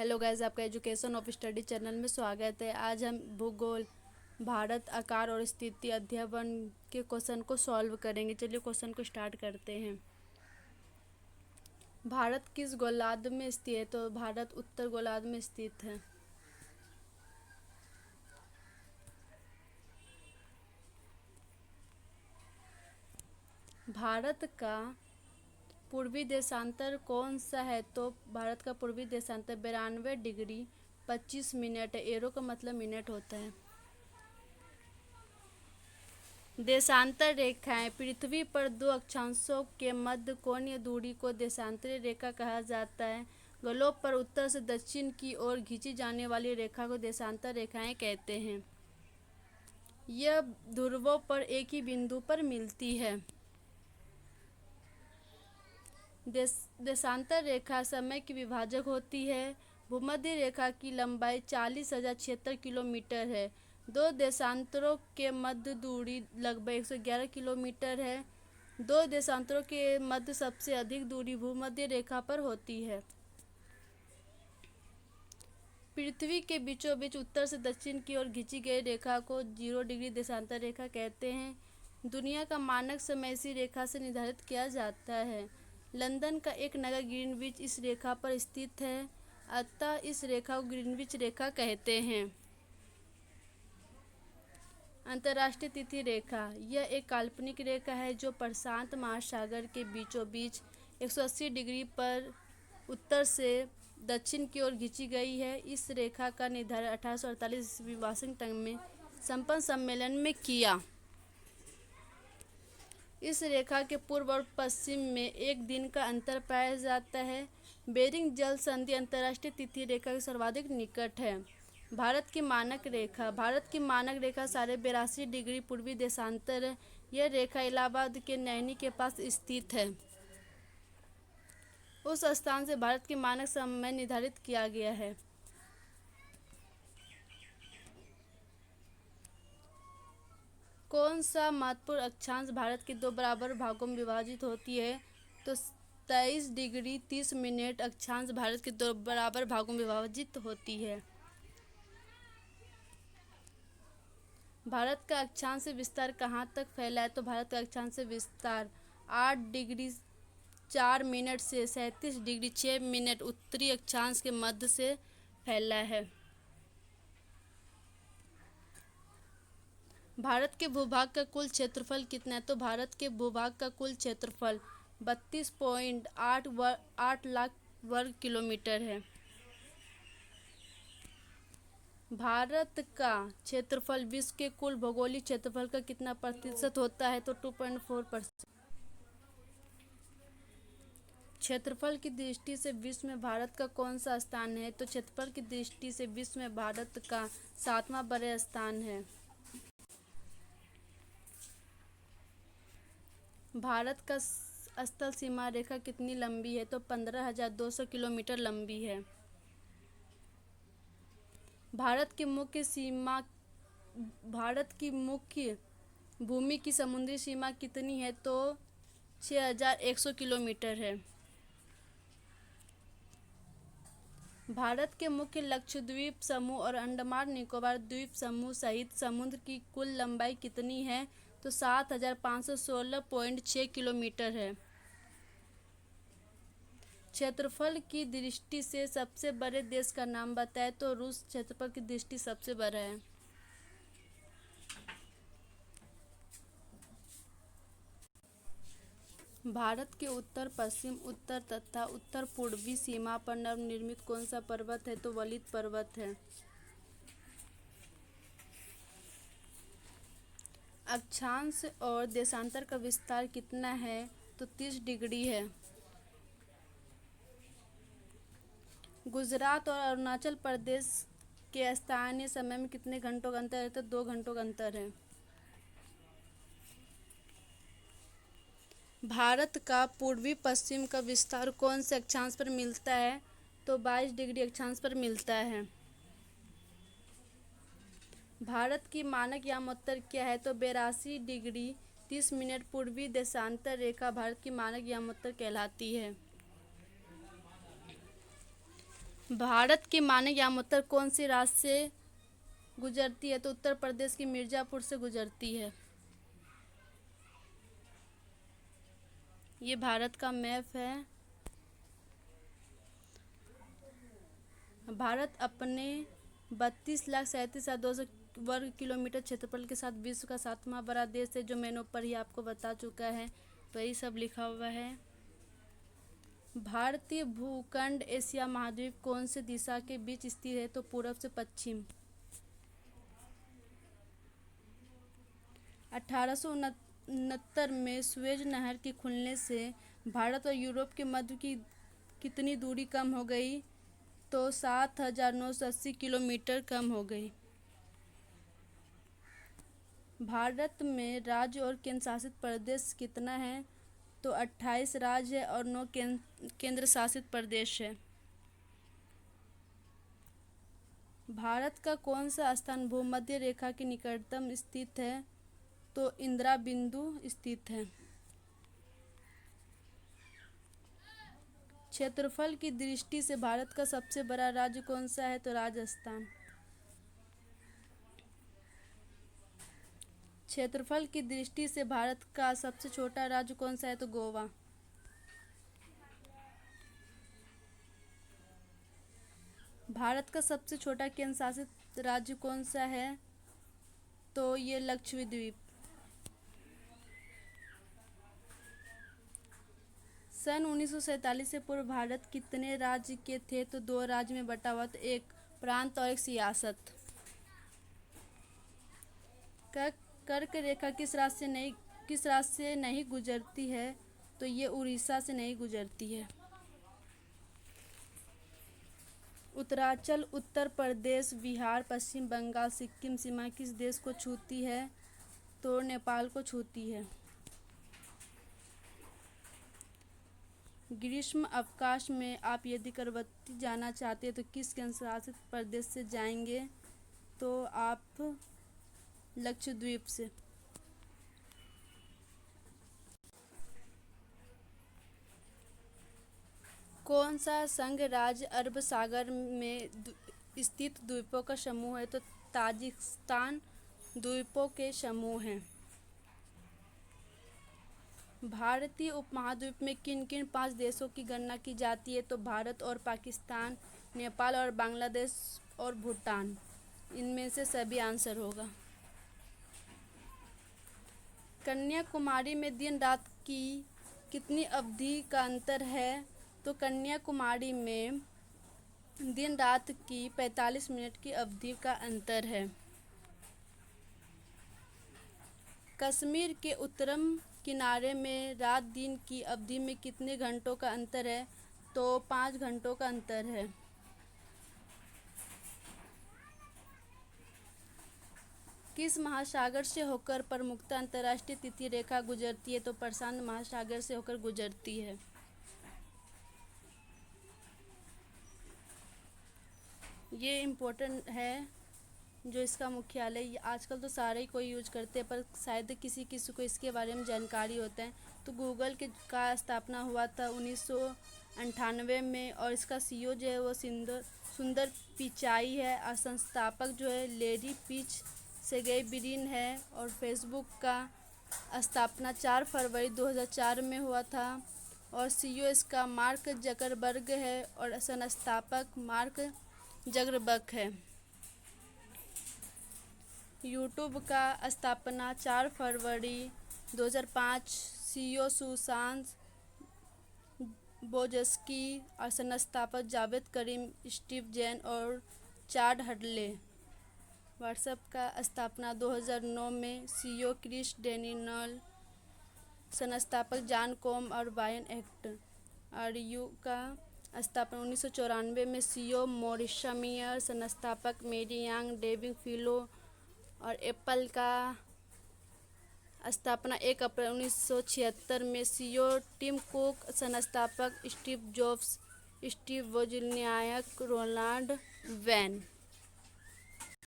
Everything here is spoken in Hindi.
हेलो गाइस, आपका एजुकेशन ऑफ स्टडी चैनल में स्वागत है। आज हम भूगोल, भारत, आकार और स्थिति अध्ययन के क्वेश्चन को सॉल्व करेंगे। चलिए क्वेश्चन को स्टार्ट करते हैं। भारत किस गोलार्ध में स्थित है? तो भारत उत्तर गोलार्ध में स्थित है। भारत का पूर्वी देशांतर कौन सा है? तो भारत का पूर्वी देशांतर 92 डिग्री 25 मिनट है। एरो का मतलब मिनट होता है। देशांतर रेखाएं पृथ्वी पर दो अक्षांशों के मध्य कोणीय दूरी को देशांतरीय रेखा कहा जाता है। ग्लोब पर उत्तर से दक्षिण की ओर खींची जाने वाली रेखा को देशांतर रेखाएं कहते हैं। यह ध्रुवों पर एक ही बिंदु पर मिलती है। देशांतर रेखा समय की विभाजक होती है। भूमध्य रेखा की लंबाई 40,076 किलोमीटर है। दो देशांतरों के मध्य दूरी लगभग 111 किलोमीटर है। दो देशांतरों के मध्य सबसे अधिक दूरी भूमध्य रेखा पर होती है। पृथ्वी के बीचों बीच उत्तर से दक्षिण की ओर खींची गई रेखा को 0 डिग्री देशांतर रेखा कहते हैं। दुनिया का मानक समय इसी रेखा से निर्धारित किया जाता है। लंदन का एक नगर ग्रीनविच इस रेखा पर स्थित है, अतः इस रेखा को ग्रीनविच रेखा कहते हैं। अंतर्राष्ट्रीय तिथि रेखा यह एक काल्पनिक रेखा है जो प्रशांत महासागर के बीचों बीच 180 डिग्री पर उत्तर से दक्षिण की ओर खींची गई है। इस रेखा का निर्धारण 1848 ईस्वी वाशिंगटन में संपन्न सम्मेलन में किया। इस रेखा के पूर्व और पश्चिम में एक दिन का अंतर पाया जाता है। बेरिंग जल संधि अंतर्राष्ट्रीय तिथि रेखा के सर्वाधिक निकट है। भारत की मानक रेखा 82.82 डिग्री पूर्वी देशांतर है। यह रेखा इलाहाबाद के नैनी के पास स्थित है। उस स्थान से भारत की मानक समय निर्धारित किया गया है। कौन सा महत्वपूर्ण अक्षांश भारत के दो बराबर भागों में विभाजित होती है? तो 23 डिग्री 30 मिनट अक्षांश भारत के दो बराबर भागों में विभाजित होती है। भारत का अक्षांश विस्तार कहाँ तक फैला है? तो भारत का अक्षांश विस्तार 8 डिग्री 4 मिनट से 37 डिग्री 6 मिनट उत्तरी अक्षांश के मध्य से फैला है। भारत के भूभाग का कुल क्षेत्रफल कितना है? तो भारत के भूभाग का कुल क्षेत्रफल 32.8 लाख वर्ग किलोमीटर है। भारत का क्षेत्रफल विश्व के कुल भौगोलिक क्षेत्रफल का कितना प्रतिशत होता है? तो 2.4%। क्षेत्रफल की दृष्टि से विश्व में भारत का कौन सा स्थान है? तो क्षेत्रफल की दृष्टि से विश्व में भारत का 7वां बड़ा स्थान है। भारत का स्थल सीमा रेखा कितनी लंबी है? तो 15,200 किलोमीटर लंबी है। भारत की मुख्य भूमि की समुद्री सीमा कितनी है? तो 6,100 किलोमीटर है। भारत के मुख्य लक्षद्वीप समूह और अंडमान निकोबार द्वीप समूह सहित समुद्र की कुल लंबाई कितनी है? तो 7,516.6 किलोमीटर है। क्षेत्रफल की दृष्टि से सबसे बड़े देश का नाम बताएं? तो रूस क्षेत्रफल की दृष्टि सबसे बड़ा है। भारत के उत्तर पश्चिम, उत्तर तथा उत्तर पूर्वी सीमा पर नवनिर्मित कौन सा पर्वत है? तो वलित पर्वत है। अक्षांश और देशांतर का विस्तार कितना है? तो 30 डिग्री है। गुजरात और अरुणाचल प्रदेश के स्थानीय समय में कितने घंटों का अंतर है? तो 2 घंटों का अंतर है। भारत का पूर्वी पश्चिम का विस्तार कौन से अक्षांश पर मिलता है? तो 22 डिग्री अक्षांश पर मिलता है। भारत की मानक यामोत्तर क्या है? तो 82 डिग्री 30 मिनट पूर्वी देशांतर रेखा भारत की मानक यामोत्तर कहलाती है। भारत की मानक यात्रा कौन से राज्य से गुजरती है? तो उत्तर प्रदेश की मिर्ज़ापुर से गुजरती है। ये भारत का मैप है। भारत अपने 32,37,200 वर्ग किलोमीटर क्षेत्रफल के साथ विश्व का 7वां बड़ा देश है, जो मैंने ऊपर ही आपको बता चुका है। तो यही सब लिखा हुआ है। भारतीय भूखंड एशिया महाद्वीप कौन से दिशा के बीच स्थित है? तो पूर्व से पश्चिम। 1869 में सुएज नहर के खुलने से भारत और यूरोप के मध्य की कितनी दूरी कम हो गई? तो 7,980 किलोमीटर कम हो गई। भारत में राज्य और केंद्र शासित प्रदेश कितना है? तो 28 राज्य है और 9 केंद्र शासित प्रदेश है। भारत का कौन सा स्थान भूमध्य रेखा के निकटतम स्थित है? तो इंदिरा बिंदु स्थित है। क्षेत्रफल की दृष्टि से भारत का सबसे बड़ा राज्य कौन सा है? तो राजस्थान। क्षेत्रफल की दृष्टि से भारत का सबसे छोटा राज्य कौन सा है? तो गोवा। भारत का सबसे छोटा केंद्र शासित राज्य कौन सा है? तो ये लक्षद्वीप। सन 1947 से पूर्व भारत कितने राज्य के थे? तो 2 राज्य में बटा हुआ था, एक प्रांत और एक सियासत। कर्क रेखा किस राज्य से नहीं गुजरती है? तो ये उड़ीसा से नहीं गुजरती है। उत्तरांचल, उत्तर प्रदेश, बिहार, पश्चिम बंगाल, सिक्किम सीमा किस देश को छूती है? तो नेपाल को छूती है। ग्रीष्म अवकाश में आप यदि करवती जाना चाहते हैं तो किस केंद्र शासित प्रदेश से जाएंगे? तो आप लक्षद्वीप से। कौन सा संघ राज्य अरब सागर में स्थित द्वीपों का समूह है? तो ताजिकिस्तान द्वीपों के समूह हैं। भारतीय उपमहाद्वीप में किन किन 5 देशों की गणना की जाती है? तो भारत और पाकिस्तान, नेपाल और बांग्लादेश और भूटान। इनमें से सभी आंसर होगा। कन्याकुमारी में दिन रात की कितनी अवधि का अंतर है? तो कन्याकुमारी में दिन रात की 45 मिनट की अवधि का अंतर है। कश्मीर के उत्तरम किनारे में रात दिन की अवधि में कितने घंटों का अंतर है? तो 5 घंटों का अंतर है। किस महासागर से होकर प्रमुखता अंतर्राष्ट्रीय तिथि रेखा गुजरती है? तो प्रशांत महासागर से होकर गुजरती है। ये इम्पोर्टेंट है जो इसका मुख्यालय, आजकल तो सारे ही कोई यूज करते हैं पर शायद किसी किसी को इसके बारे में जानकारी होता है। तो गूगल का स्थापना हुआ था 1998 में और इसका सीईओ जो है वो सुंदर पिचाई है और संस्थापक जो है लेरी पिच सेगेई ब्रिन है। और फेसबुक का स्थापना 4 फरवरी 2004 में हुआ था और सीईओ इसका मार्क जकरबर्ग है और संस्थापक मार्क जकरबर्ग है। यूट्यूब का स्थापना 4 फरवरी 2005 सीईओ सुशांत बोजस्की और संस्थापक जावेद करीम, स्टीव जैन और चाड हडले। व्हाट्सएप का स्थापना 2009 में सीईओ क्रिस डेनियल, संस्थापक जॉन कॉम और ब्रायन एक्ट। और यू का स्थापना 1994 में सीईओ मॉरिस मेयर, संस्थापक मेरी यांग, डेविड फिलो। और एप्पल का स्थापना 1 अप्रैल 1976 में सीईओ टिम कुक, संस्थापक Steve Jobs, Steve Wozniak, Ronald van.